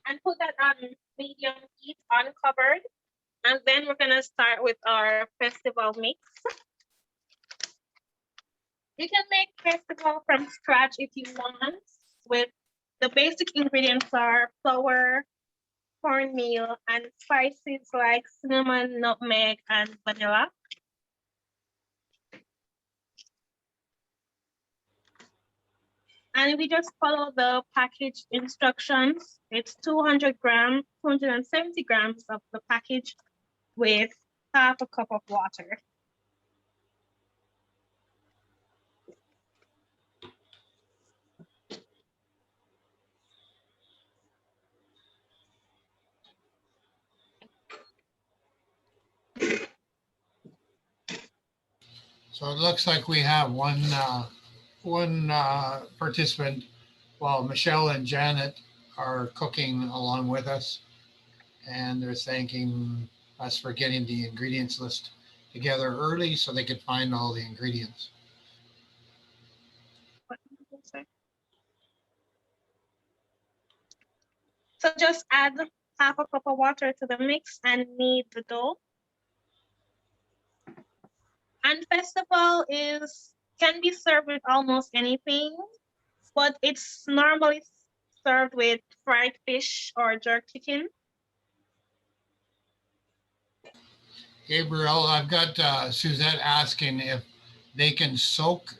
and put that on medium heat uncovered. And then we're gonna start with our festival mix. You can make festival from scratch if you want. With the basic ingredients are flour, cornmeal, and spices like cinnamon, nutmeg, and vanilla. And we just follow the package instructions. It's 200 grams, 270 grams of the package with half a cup of water. So it looks like we have one participant while Michelle and Janet are cooking along with us, and they're thanking us for getting the ingredients list together early so they could find all the ingredients. So just add half a cup of water to the mix and knead the dough. And festival can be served with almost anything, but it's normally served with fried fish or jerk chicken. Gabriel, I've got Suzette asking if they can soak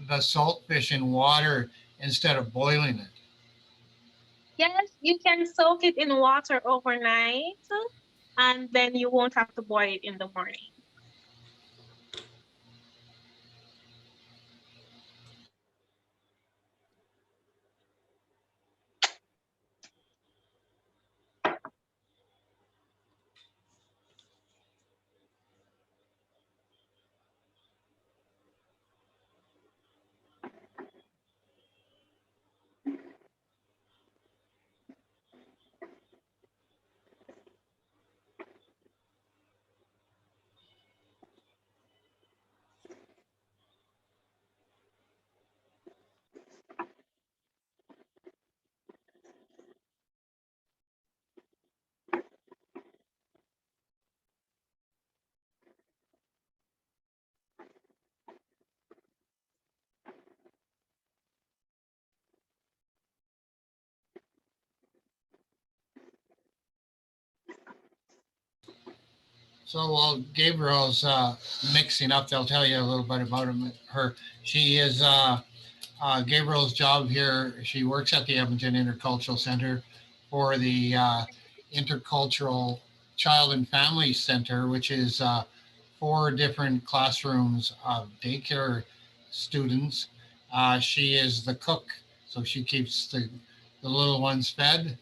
the saltfish in water instead of boiling it. Yes, you can soak it in water overnight, and then you won't have to boil it in the morning. So while Gabriel's mixing up, they'll tell you a little bit about her. She is Gabriel's job here. She works at the Edmonton Intercultural Centre for the Intercultural Child and Family Centre, which is 4 different classrooms of daycare students. She is the cook, so she keeps the little ones fed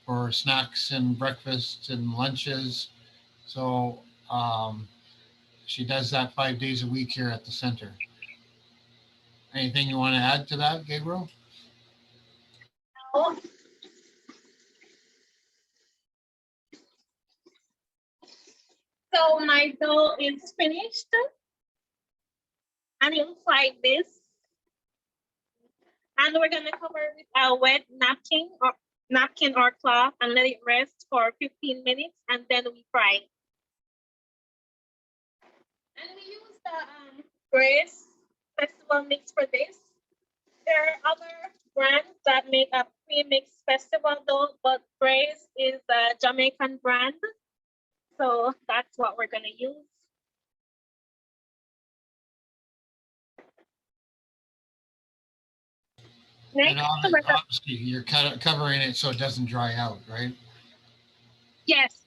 for snacks and breakfasts and lunches. So she does that 5 days a week here at the center. Anything you want to add to that, Gabriel? So my dough is finished, and it looks like this. And we're gonna cover it with a wet napkin or cloth and let it rest for 15 minutes, and then we fry. And we use the Grace Festival mix for this. There are other brands that make a premix festival dough, but Grace is a Jamaican brand. So that's what we're gonna use. And obviously you're covering it so it doesn't dry out, right? Yes.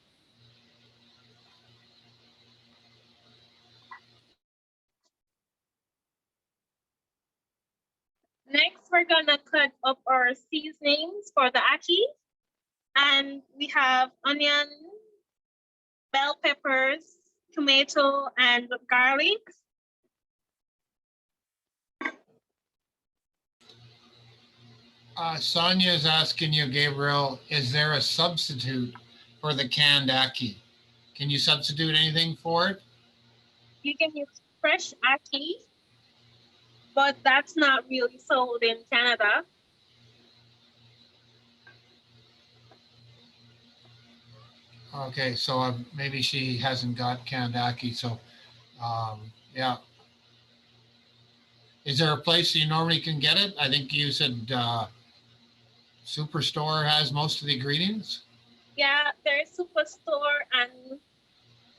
Next, we're gonna cut up our seasonings for the ackee. And we have onion, bell peppers, tomato, and garlic. Sonia is asking you, Gabriel, is there a substitute for the canned ackee? Can you substitute anything for it? You can use fresh ackee, but that's not really sold in Canada. Okay, so maybe she hasn't got canned ackee. So yeah, is there a place you normally can get it? I think you said Superstore has most of the ingredients. Yeah, there's Superstore and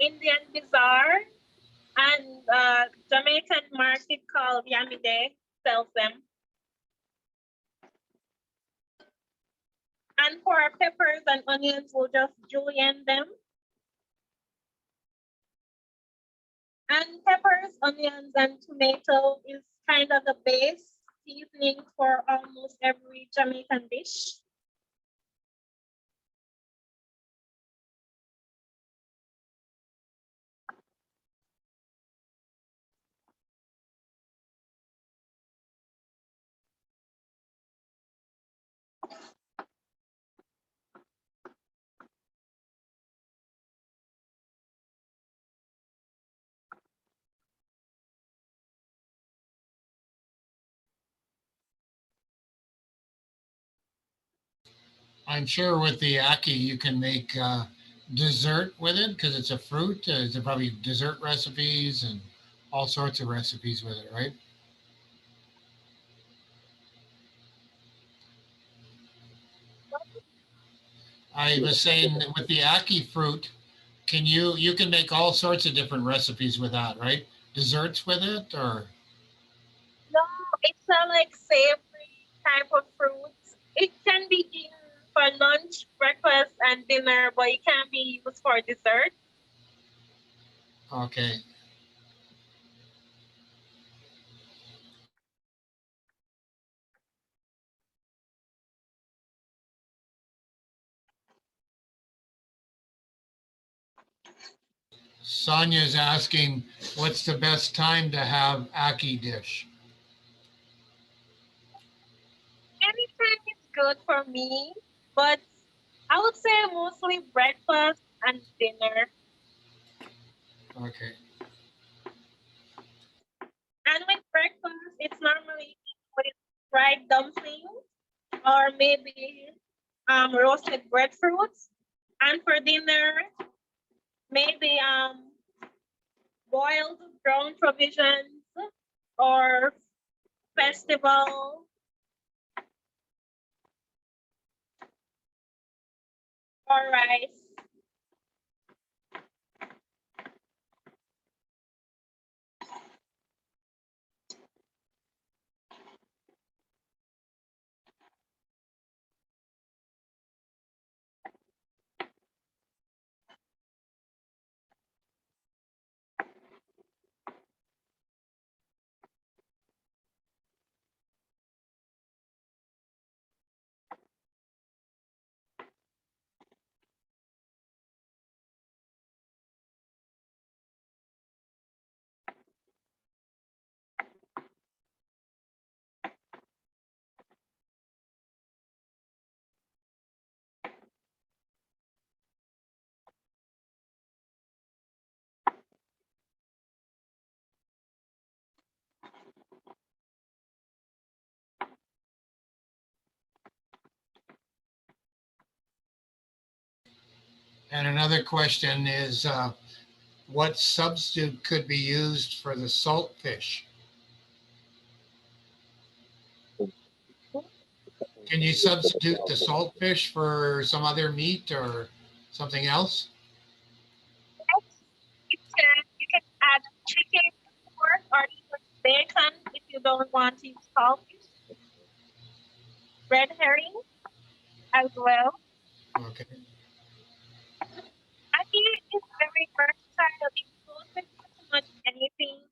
Indian Bazaar and Jamaican market called Yamide sells them. And for peppers and onions, we'll just julienne them. And peppers, onions, and tomato is kind of the base seasoning for almost every Jamaican dish. I'm sure with the ackee you can make dessert with it because it's a fruit. There probably dessert recipes and all sorts of recipes with it, right? I was saying that with the ackee fruit, you can make all sorts of different recipes with that, right? Desserts with it, or No, it's a like savory type of fruit. It can be eaten for lunch, breakfast, and dinner, but it can be used for dessert. okay. Sonia's asking, what's the best time to have ackee dish? Anytime is good for me, but I would say mostly breakfast and dinner. Okay. And with breakfast, it's normally with fried dumplings or maybe roasted breadfruits. And for dinner, maybe boiled brown provisions or festival or rice. And another question is, what substitute could be used for the salt fish? Can you substitute the salt fish for some other meat or something else? You can add chicken, pork, or even bacon if you don't want to use saltfish. Red herring as well. Okay. I think it's very versatile. It goes with pretty much anything.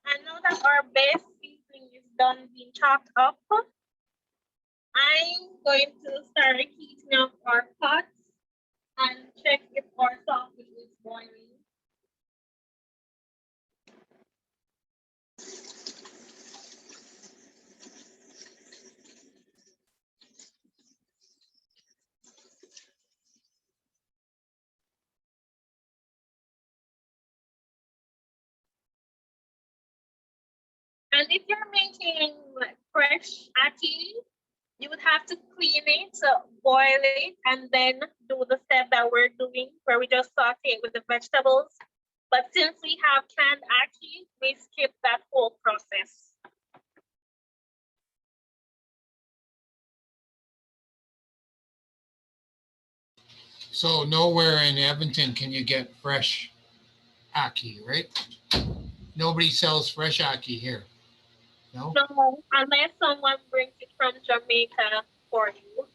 And now that our base seasoning is done being chopped up, I'm going to start heating up our pot and check if our sausage is boiling. And if you're making like fresh ackee, you would have to clean it, boil it, and then do the step that we're doing where we just saute it with the vegetables. But since we have canned ackee, we skip that whole process. So nowhere in Edmonton can you get fresh ackee, right? Nobody sells fresh ackee here. No? No, unless someone brings it from Jamaica for you.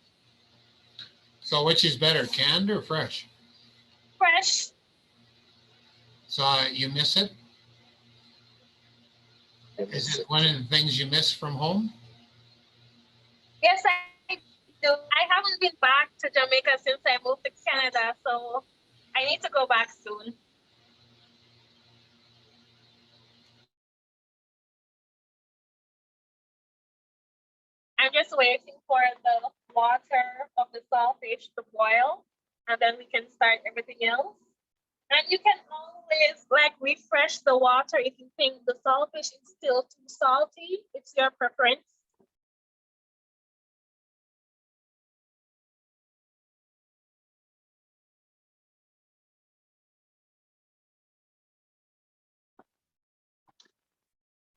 So which is better, canned or fresh? Fresh. So you miss it? Is it one of the things you miss from home? Yes, I do. I haven't been back to Jamaica since I moved to Canada, so I need to go back soon. I'm just waiting for the water of the saltfish to boil, and then we can start everything else. And you can always like refresh the water if you think the saltfish is still too salty. It's your preference.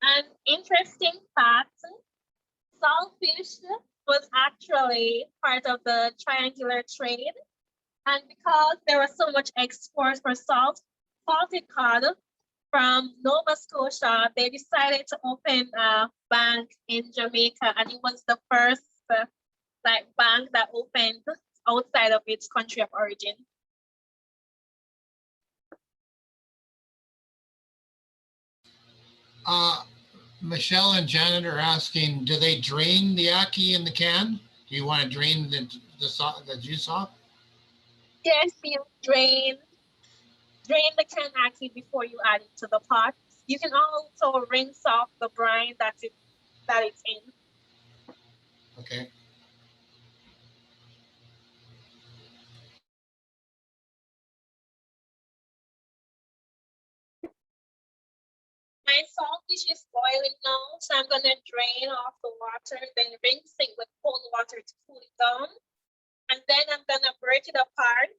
An interesting fact, saltfish was actually part of the triangular trade. And because there was so much export for salted cod from Nova Scotia, they decided to open a bank in Jamaica, and it was the first like bank that opened outside of its country of origin. Michelle and Janet are asking, do they drain the ackee in the can? Do you want to drain the juice off? Yes, you drain the canned ackee before you add it to the pot. You can also rinse off the brine that it's in. Okay. My saltfish is boiling now, so I'm gonna drain off the water, then rinse it with cold water to cool it down. And then I'm gonna break it apart.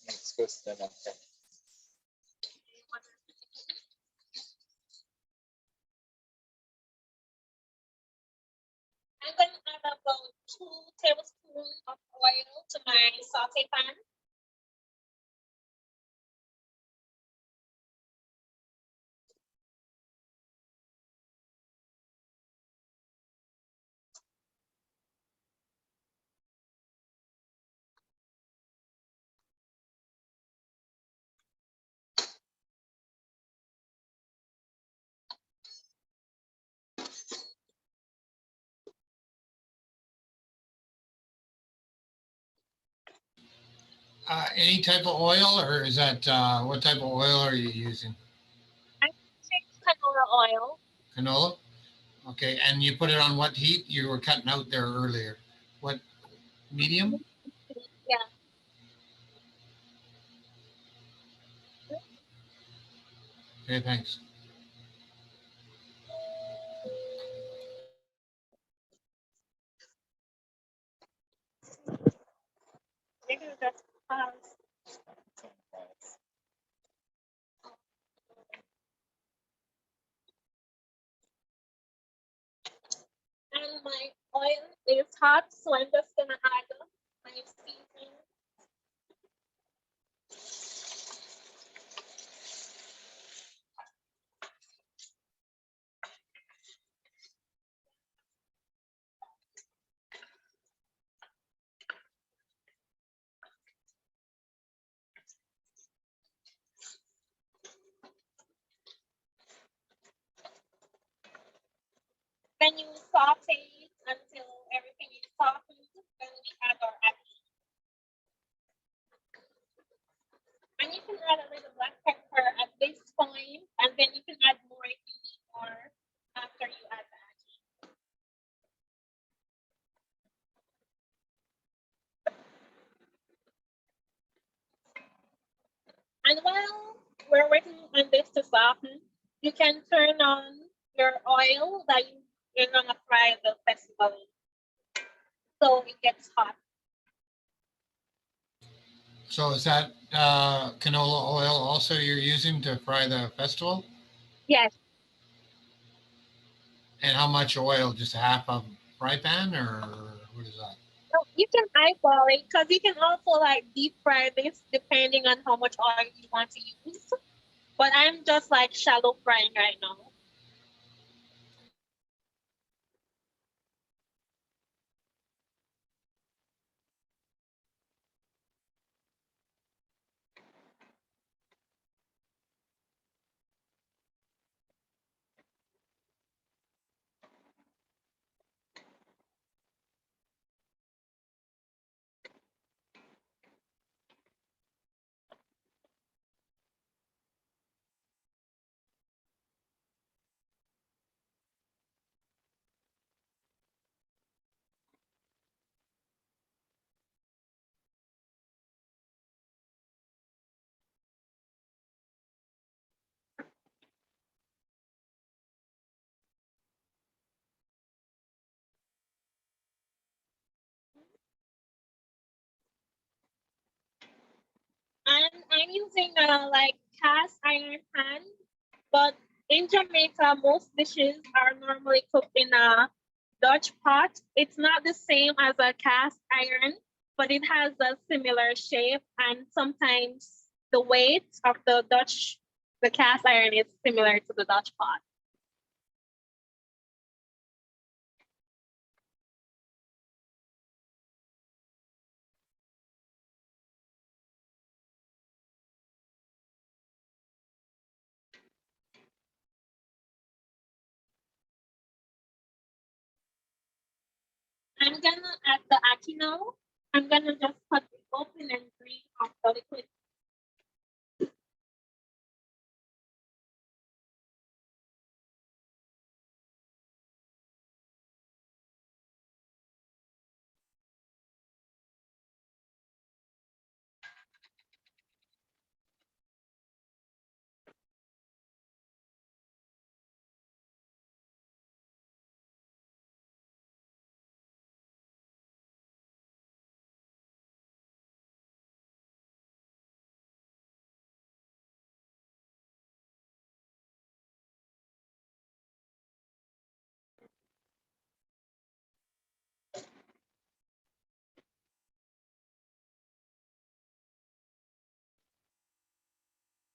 Next question. Okay. I'm gonna add about 2 tablespoons of oil to my saute pan. Any type of oil, or is that what type of oil are you using? I'm using canola oil. Canola? Okay, and you put it on what heat? You were cutting out there earlier. What, medium? Yeah. Okay, thanks. Maybe we just pause. And my oil is hot, so I'm just gonna add my seasoning. Then you saute it until everything is softened. Then we add our ackee. And you can add a little black pepper at this point, and then you can add more if you need more after you add the ackee. And while we're waiting on this to soften, you can turn on your oil that you're gonna fry the festival in, so it gets hot. So is that canola oil also you're using to fry the festival? Yes. And how much oil? Just a half a fry pan, or what is that? So you can eyeball it because you can also like deep fry this depending on how much oil you want to use. But I'm just like shallow frying right now. And I'm using like cast iron pan, but in Jamaica, most dishes are normally cooked in a Dutch pot. It's not the same as a cast iron, but it has a similar shape, and sometimes the weight of the cast iron is similar to the Dutch pot. I'm gonna add the ackee now. I'm gonna just cut it open and drain off the liquid.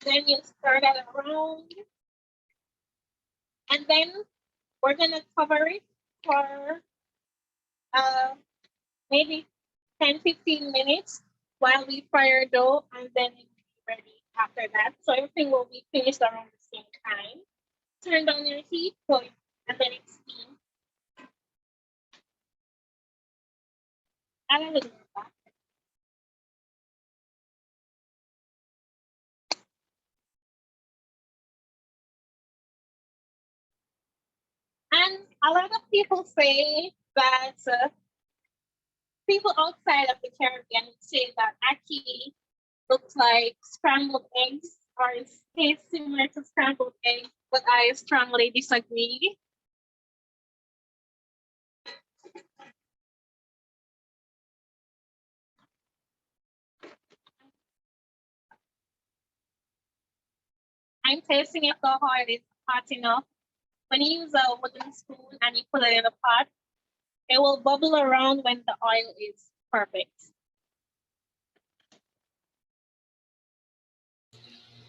Then you stir that around, and then we're gonna cover it for uh, maybe 10-15 minutes while we fry our dough, and then it will be ready after that. So everything will be finished around the same time. Turn down your heat, and then it's steam. Add a little more back. And a lot of people say that people outside of the Caribbean say that ackee looks like scrambled eggs or it tastes similar to scrambled eggs, but I strongly disagree. I'm tasting it so hard it's hot enough. When you use a wooden spoon and you put it in a pot, it will bubble around when the oil is perfect.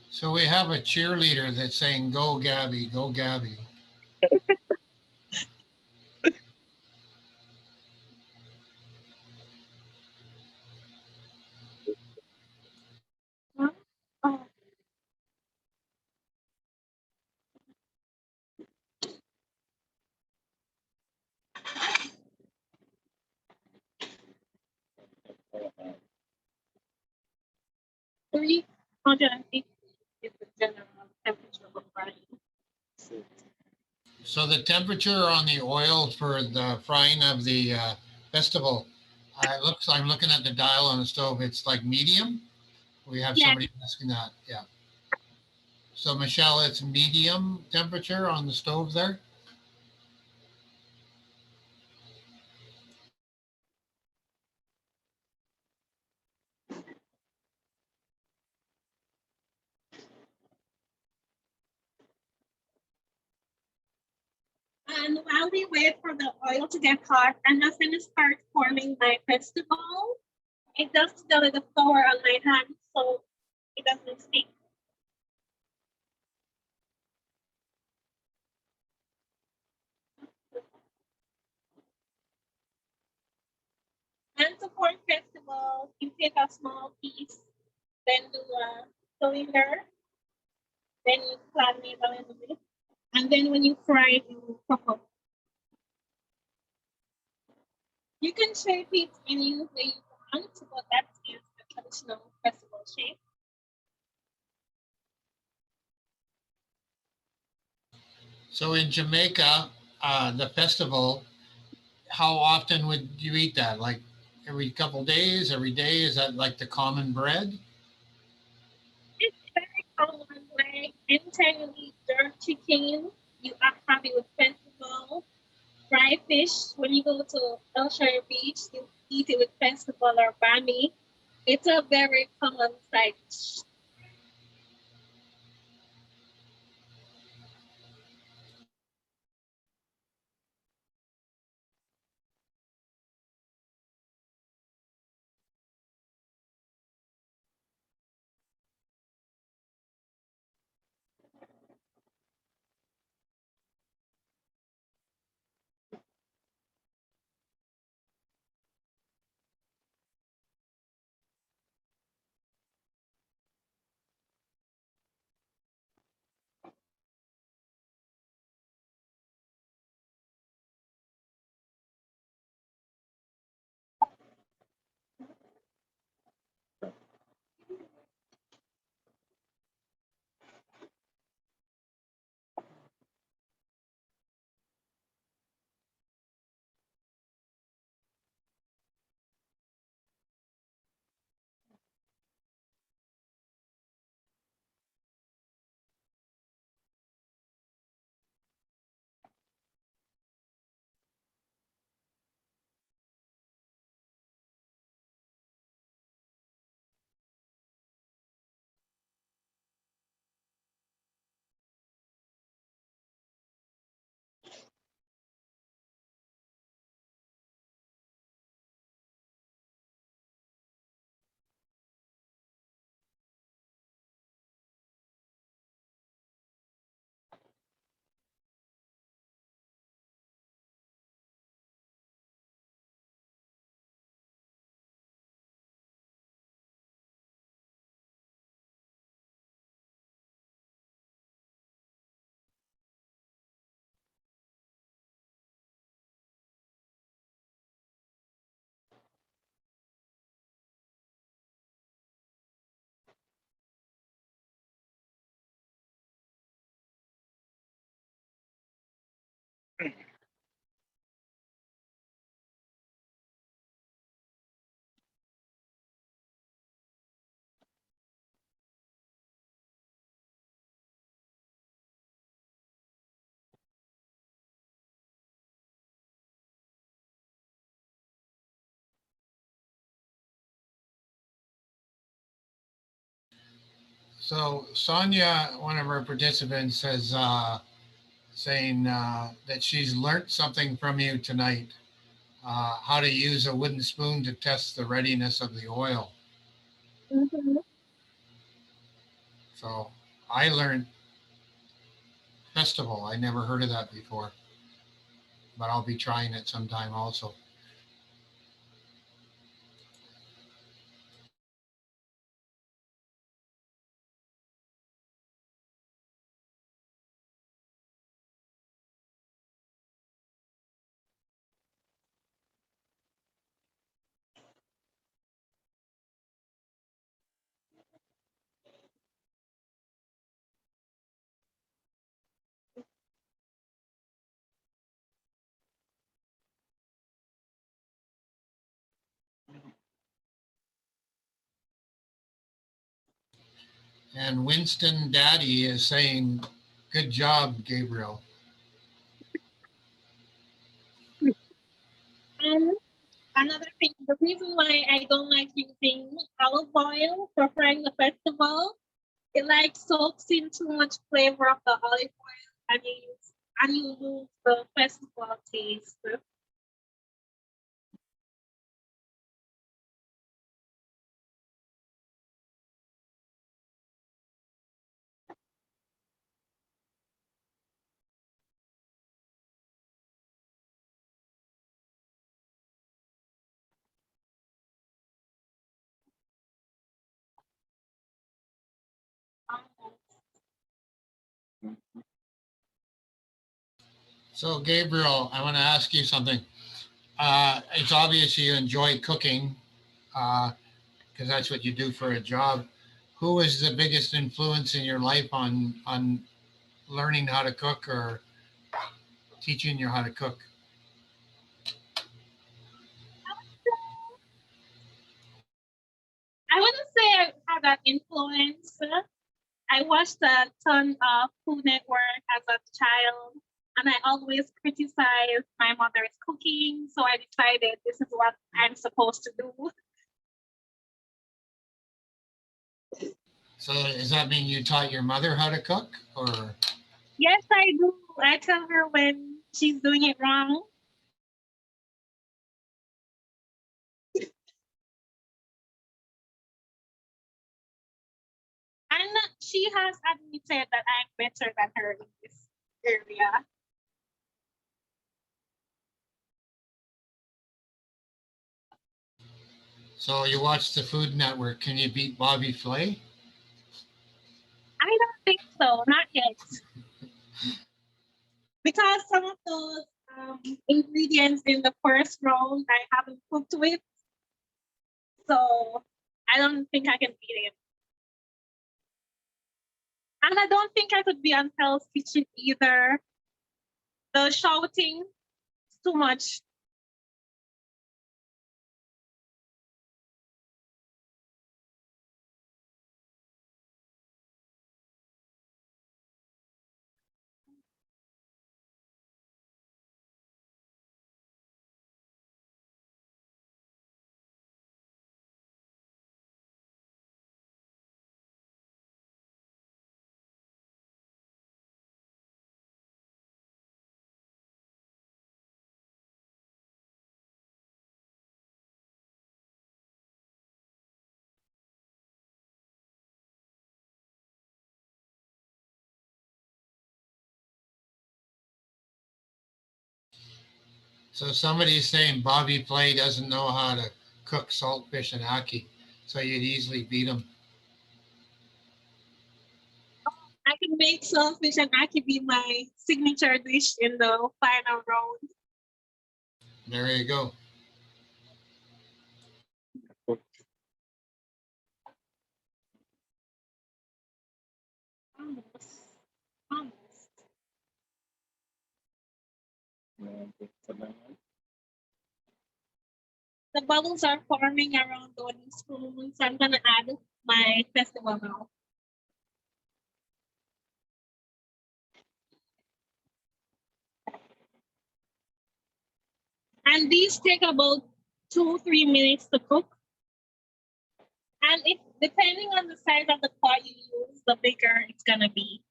So we have a cheerleader that's saying, "Go Gabby, go Gabby." Oh, 350 is the general temperature of frying. So the temperature on the oil for the frying of the festival, I'm looking at the dial on the stove. It's like medium. We have Yeah, somebody asking that. Yeah. So Michelle, it's medium temperature on the stove there. and while we wait for the oil to get hot, I'm just gonna start forming my vegetable. It just a little flour on my hand so it doesn't stick. And to form vegetable, you take a small piece, then do a cylinder, then you flatten it a little bit, and then when you fry it, you cook up. You can shape it any way you want, but that is the traditional vegetable shape. So in Jamaica, the festival, how often would you eat that? Like every couple days, every day? Is that like the common bread? It's very common. Like anytime you eat jerk chicken, you are happy with vegetable. Fried fish, when you go to Elshire Beach, you eat it with vegetable or bami. It's a very common side dish. So Sonia, one of our participants, says saying that she's learnt something from you tonight. How to use a wooden spoon to test the readiness of the oil. Mhm. So I learned festival. I never heard of that before, but I'll be trying it sometime also. And Winston Daddy is saying, "Good job, Gabriel." And another thing, the reason why I don't like using olive oil for frying the vegetable, it like soaks in too much flavor of the olive oil and you lose the festival taste. So Gabriel, I want to ask you something. It's obvious you enjoy cooking because that's what you do for a job. Who is the biggest influence in your life on learning how to cook or teaching you how to cook? I wouldn't say I had that influence. I watched a ton of Food Network as a child, and I always criticized my mother's cooking. So I decided this is what I'm supposed to do. So does that mean you taught your mother how to cook, or Yes, I do. I tell her when she's doing it wrong. And she has admitted that I'm better than her in this area. so you watch the Food Network? Can you beat Bobby Flay? I don't think so, not yet. Because some of those ingredients in the first round I haven't cooked with, so I don't think I can beat it. And I don't think I could be on Hell's Kitchen either. The shouting is too much. So somebody's saying Bobby Flay doesn't know how to cook saltfish and ackee, so you'd easily beat him. I can make saltfish and ackee be my signature dish in the final round. There you go. Almost. Almost. The bubbles are forming around the wooden spoon, so I'm gonna add my festival now. And these take about 2-3 minutes to cook. And if Depending on the size of the pot you use, the bigger it's gonna be.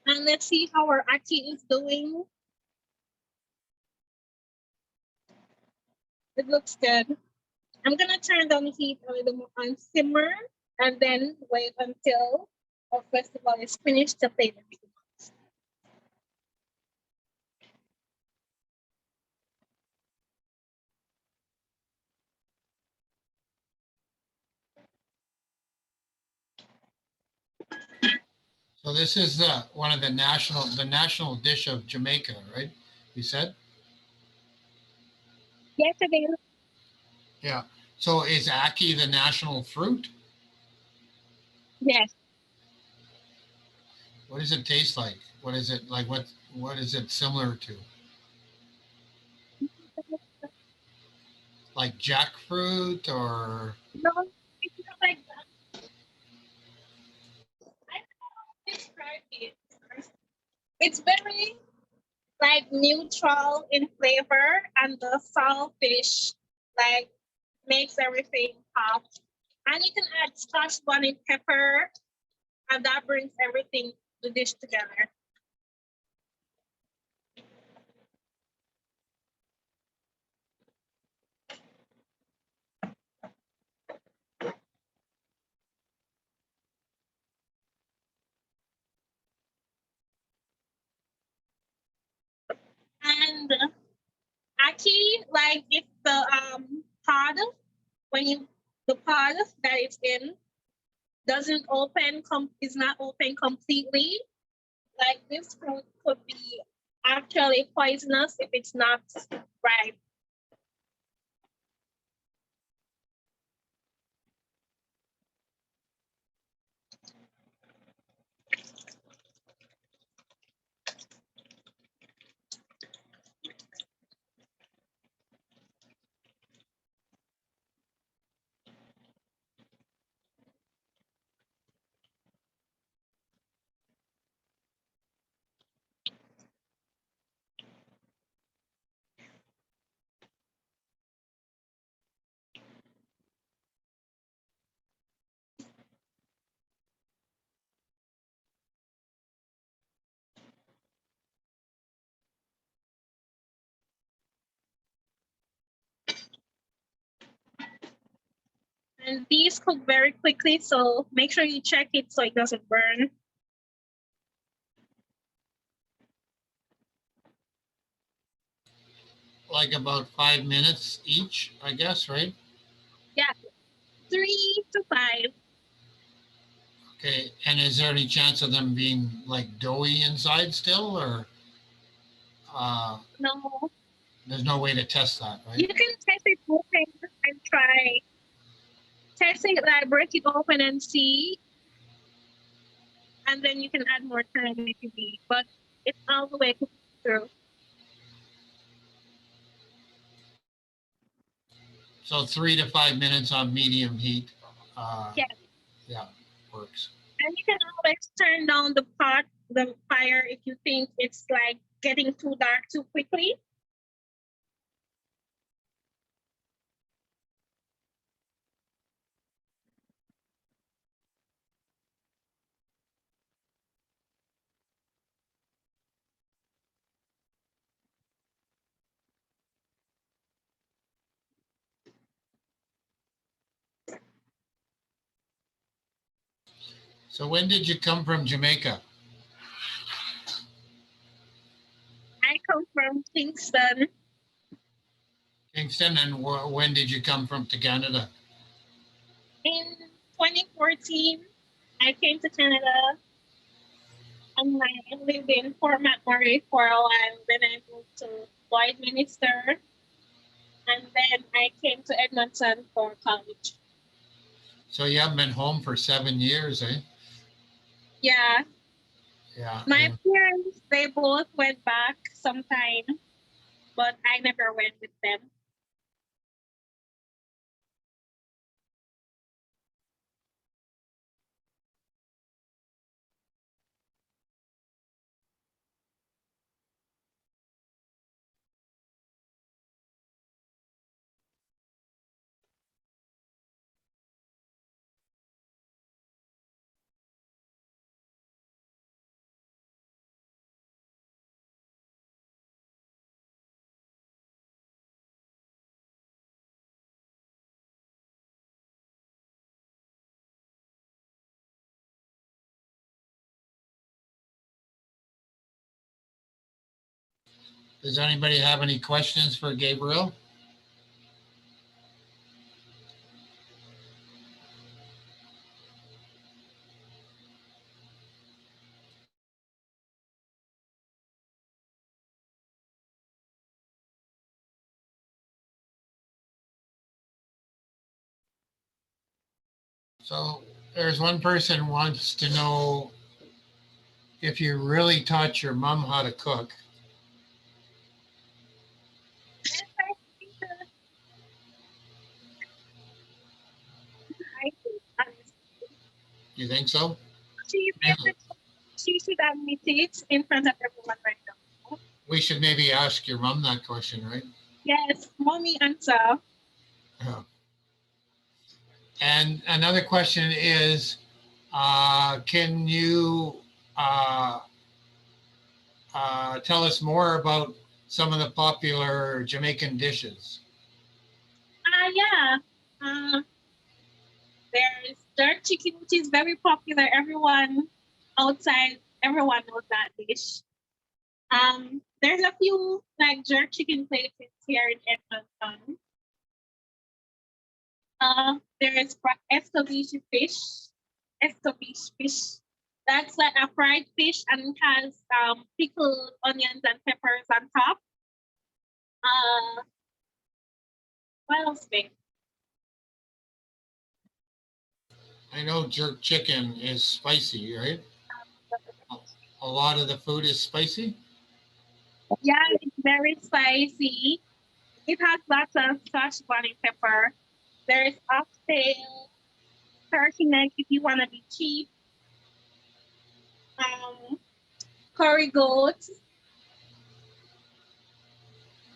And let's see how our ackee is doing. It looks good. I'm gonna turn down the heat a little more on simmer and then wait until our festival is finished to plate it. So this is one of the national dish of Jamaica, right? You said? Yes, it is. Yeah. So is ackee the national fruit? Yes. What does it taste like? What is it like? What is it similar to? Like jackfruit or No, it's not like that. I don't know how to describe it. It's very like neutral in flavor, and the salt fish like makes everything pop. And you can add scotch bonnet pepper, and that brings everything the dish together. And ackee, like if the pod when you the pod that it's in doesn't is not open completely, like this fruit could be actually poisonous if it's not right. And these cook very quickly, so make sure you check it so it doesn't burn. like about 5 minutes each, I guess, right? Yeah, 3 to 5. Okay. And is there any chance of them being like doughy inside still, or uh, No, there's no way to test that, you right? can test it open and try. Test it, like break it open and see, and then you can add more time if you need. But it's all the way cooked through. So 3 to 5 minutes on medium heat. Uh, Yeah, yeah, works. and you can always turn down the fire if you think it's like getting too dark too quickly. So when did you come from Jamaica? I come from Kingston Kingston, and when did you come from to Canada? in 2014. I came to Canada and I lived in Fort McMurray for a while. Then I moved to Lloydminster, and then I came to Edmonton for college. So you haven't been home for 7 years, eh? Yeah, Yeah, my yeah. parents, they both went back sometime, but I never went with them. Does anybody have any questions for Gabriel? So there's one person wants to know if you really taught your mom how to cook. Yes, I think I think You think so? she's Maybe she should admit it in front of everyone right now. we should maybe ask your mom that question, right? Yes, mommy answer. Yeah. And another question is, can you uh, tell us more about some of the popular Jamaican dishes? Yeah. Uh, there's jerk chicken, which is very popular. Everyone outside, everyone knows that dish. There's a few like jerk chicken places here in Edmonton. There's escabeche fish, escabeche fish. That's like a fried fish and it has pickled onions and peppers on top. Uh, what else, babe? I know jerk chicken is spicy, right? A lot of the food is spicy. Yeah, it's very spicy. It has lots of scotch bonnet pepper. There's oxtail, turkey neck if you want to be cheap. Um, curry goat,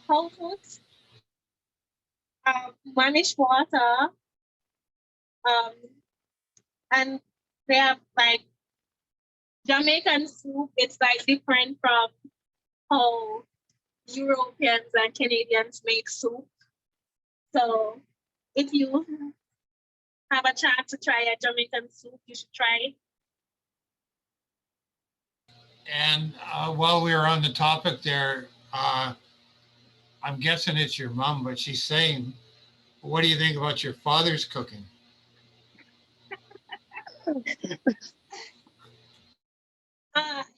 whole foods, managed water, um, and they have like Jamaican soup. It's like different from how Europeans and Canadians make soup. So if you have a chance to try a Jamaican soup, you should try it. And while we were on the topic there, I'm guessing it's your mom, but she's saying, what do you think about your father's cooking?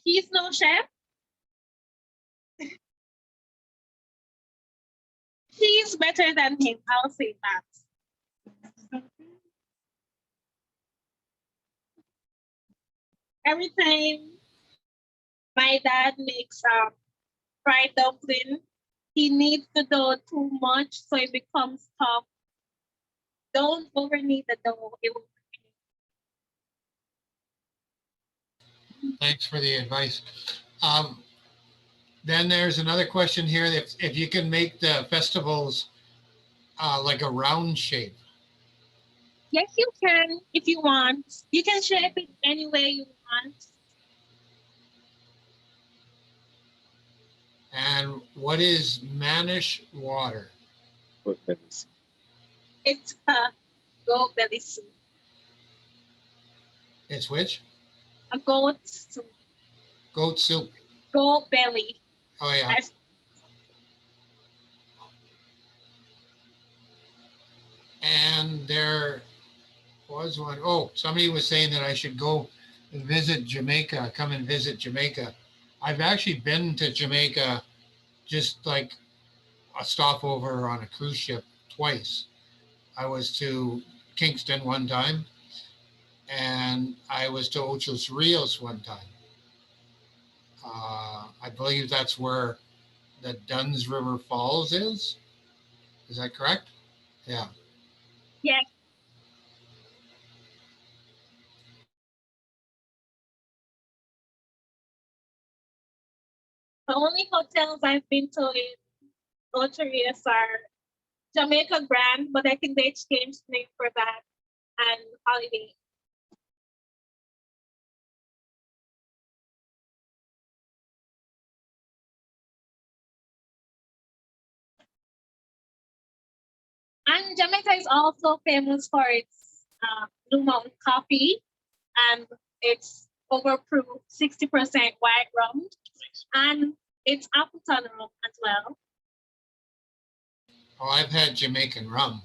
He's no chef. He's better than him. I'll say that. Every time my dad makes fried dumpling, he kneads the dough too much so it becomes tough. Don't over knead the dough. It will. Thanks for the advice. Um, then there's another question here. If you can make the festivals like a round shape, Yes, you can if you want. You can shape it any way you want. and what is Manish water? It's a goat belly soup. It's which? A goat soup. Goat soup. Goat belly. Oh yeah. And there was one. Oh, somebody was saying that I should go and visit Jamaica, come and visit Jamaica. I've actually been to Jamaica just like a stopover on a cruise ship twice. I was to Kingston one time and I was to Ochos Rios one time. I believe that's where the Duns River Falls is. Is that correct? Yeah. Yes. The only hotels I've been to in Ocherias are Jamaica Grand, but I think they changed name for that, and Holiday. And Jamaica is also famous for its Blue Mountain coffee, and it's overproof 60% white rum. And It's Appleton rum as well. Oh, I've had Jamaican rum.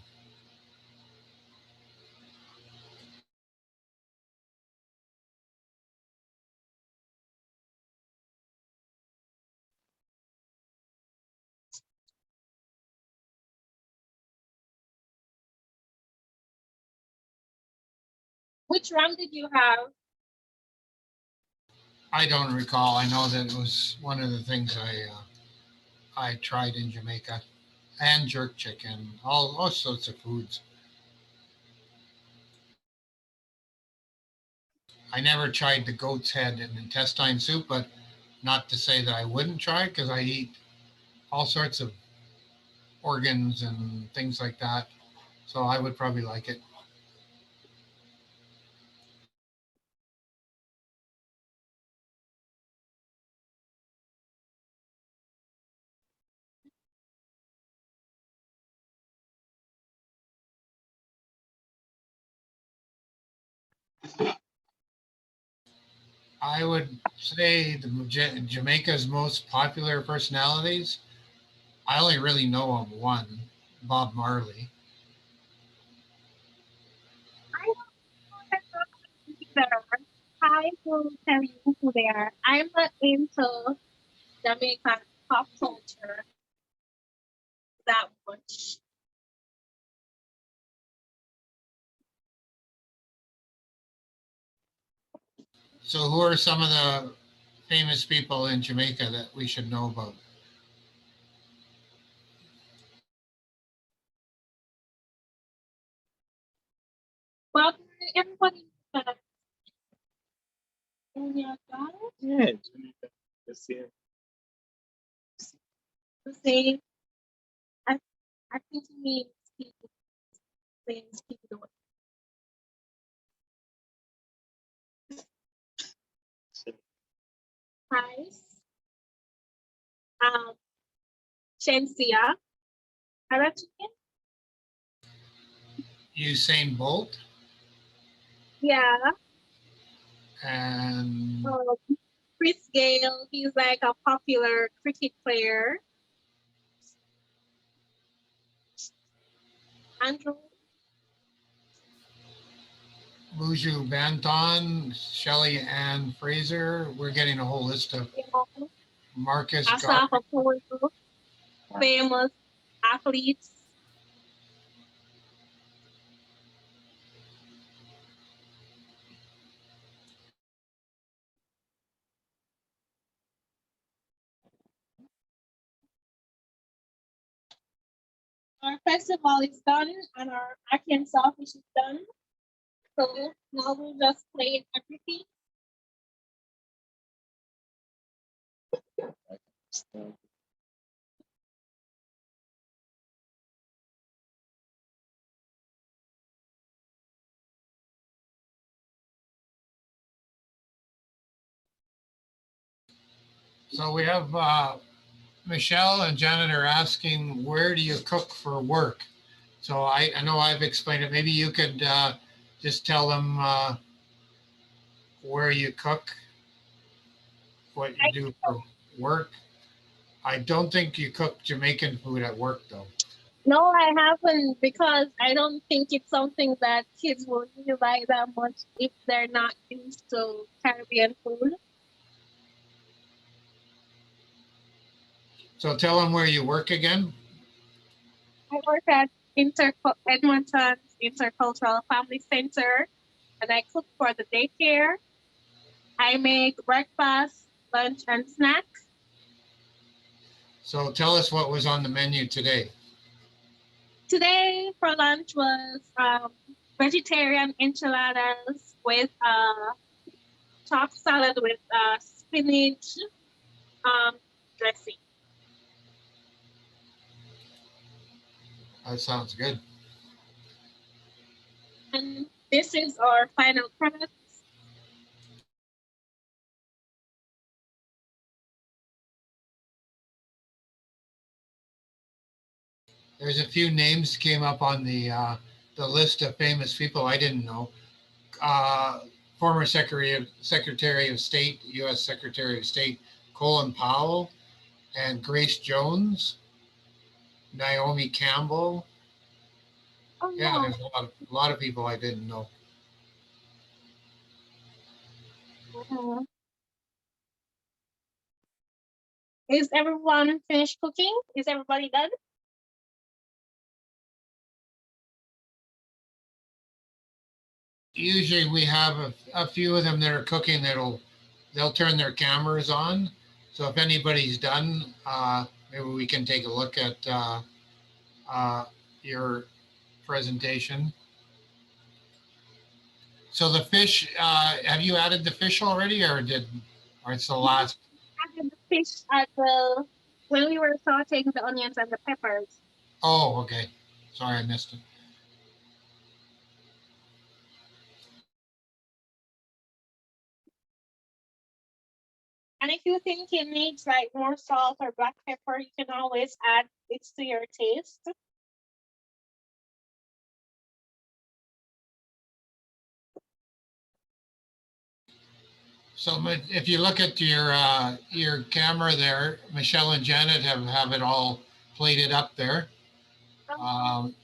Which rum did you have? I don't recall. I know that it was one of the things I tried in Jamaica, and jerk chicken, all sorts of foods. I never tried the goat's head and intestine soup, but not to say that I wouldn't try because I eat all sorts of organs and things like that. So I would probably like it. I would say Jamaica's most popular personalities. I only really know of one, Bob Marley. I don't know either. I will tell you who they are. I'm not into Jamaican pop culture that much. So who are some of the famous people in Jamaica that we should know about? But everybody that in your God, Yeah, Jamaica. Yes, yeah. the same. I, I think he means people, saying people. Price, Shensia, Arab chicken. Usain Bolt Yeah. and Chris Gale, he's like a popular cricket player. Andrew, Buju Banton, Shelley Ann Fraser. We're getting a whole list of you know, Marcus Gar. Asafa Powell, famous athletes. Our festival is done and our Ackee Salted Fish is done. So now we'll just play everything. So we have Michelle and Janet are asking, where do you cook for work? So I know I've explained it. Maybe you could just tell them where you cook, what you do for work. I don't think you cook Jamaican food at work though. No, I haven't because I don't think it's something that kids will really like that much if they're not used to Caribbean food. So tell them where you work again. I work at Edmonton Intercultural Family Centre and I cook for the daycare. I make breakfast, lunch, and snack. So tell us what was on the menu today. Today for lunch was vegetarian enchiladas with chopped salad with spinach dressing. That sounds good. And this is our final product. There's a few names came up on the list of famous people I didn't know. Former Secretary of State, U.S. Secretary of State Colin Powell, and Grace Jones, Naomi Campbell. Oh, Yeah, wow. there's a lot of people I didn't know. Mhm. Is everyone finished cooking? Is everybody done? Usually we have a few of them that are cooking they'll turn their cameras on. So if anybody's done, maybe we can take a look at your presentation. So the fish, have you added the fish already or it's the last? Added the fish at the when we were sauteing the onions and the peppers. Oh, okay. Sorry, I missed it. And if you think it needs like more salt or black pepper, you can always add it to your taste. So if you look at your camera there, Michelle and Janet have it all plated up there. Um,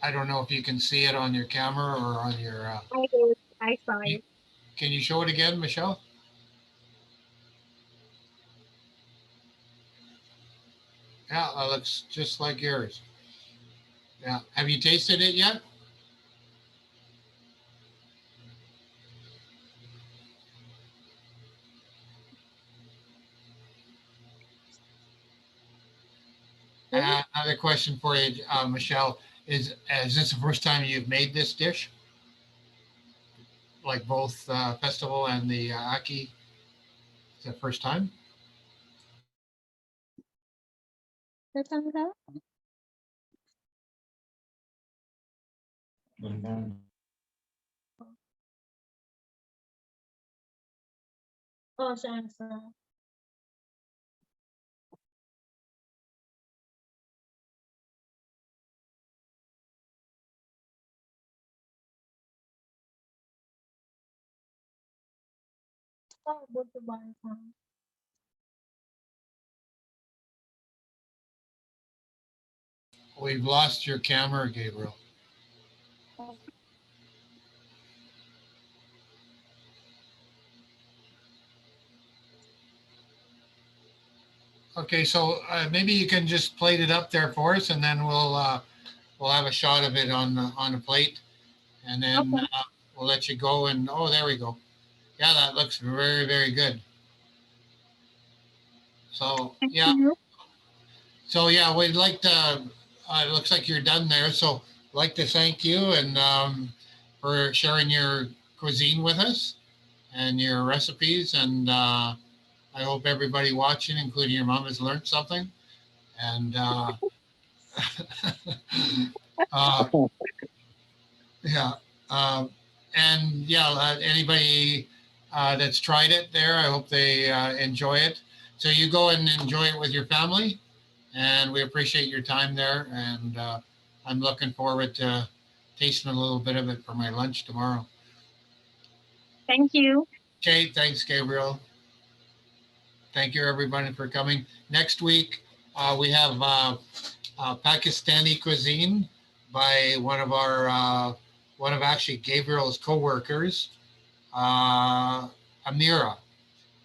I don't know if you can see it on your camera or on your. I did. I saw You, it. can you show it again, Michelle? Yeah, that looks just like yours. Yeah. Have you tasted it yet? Another question for you, Michelle, is this the first time you've made this dish? Like both festival and the Ackee? Is it the first time? Oh, sure. Oh, good to buy some. We've lost your camera, Gabriel. Okay, so maybe you can just plate it up there for us, and then we'll have a shot of it on the plate, and then Okay. we'll let you go. And oh, there we go. Yeah, that looks very, very good. So Thank yeah, you. we'd like to. It looks like you're done there. So I'd like to thank you and for sharing your cuisine with us and your recipes. And I hope everybody watching, including your mom, has learned something. And uh, yeah, um, and yeah, anybody that's tried it there, I hope they enjoy it. So you go and enjoy it with your family, and we appreciate your time there. And I'm looking forward to tasting a little bit of it for my lunch tomorrow. Thank you. Okay, thanks, Gabriel. Thank you, everybody, for coming. Next week, we have Pakistani cuisine by one of actually Gabriel's coworkers, Amira.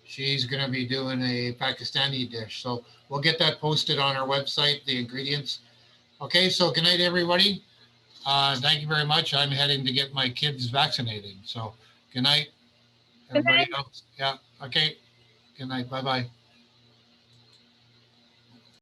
She's going to be doing a Pakistani dish. So we'll get that posted on our website, the ingredients. Okay, so good night, everybody. Thank you very much. I'm heading to get my kids vaccinated. So good night, Good everybody night. else. Yeah, okay. Good night. Bye bye.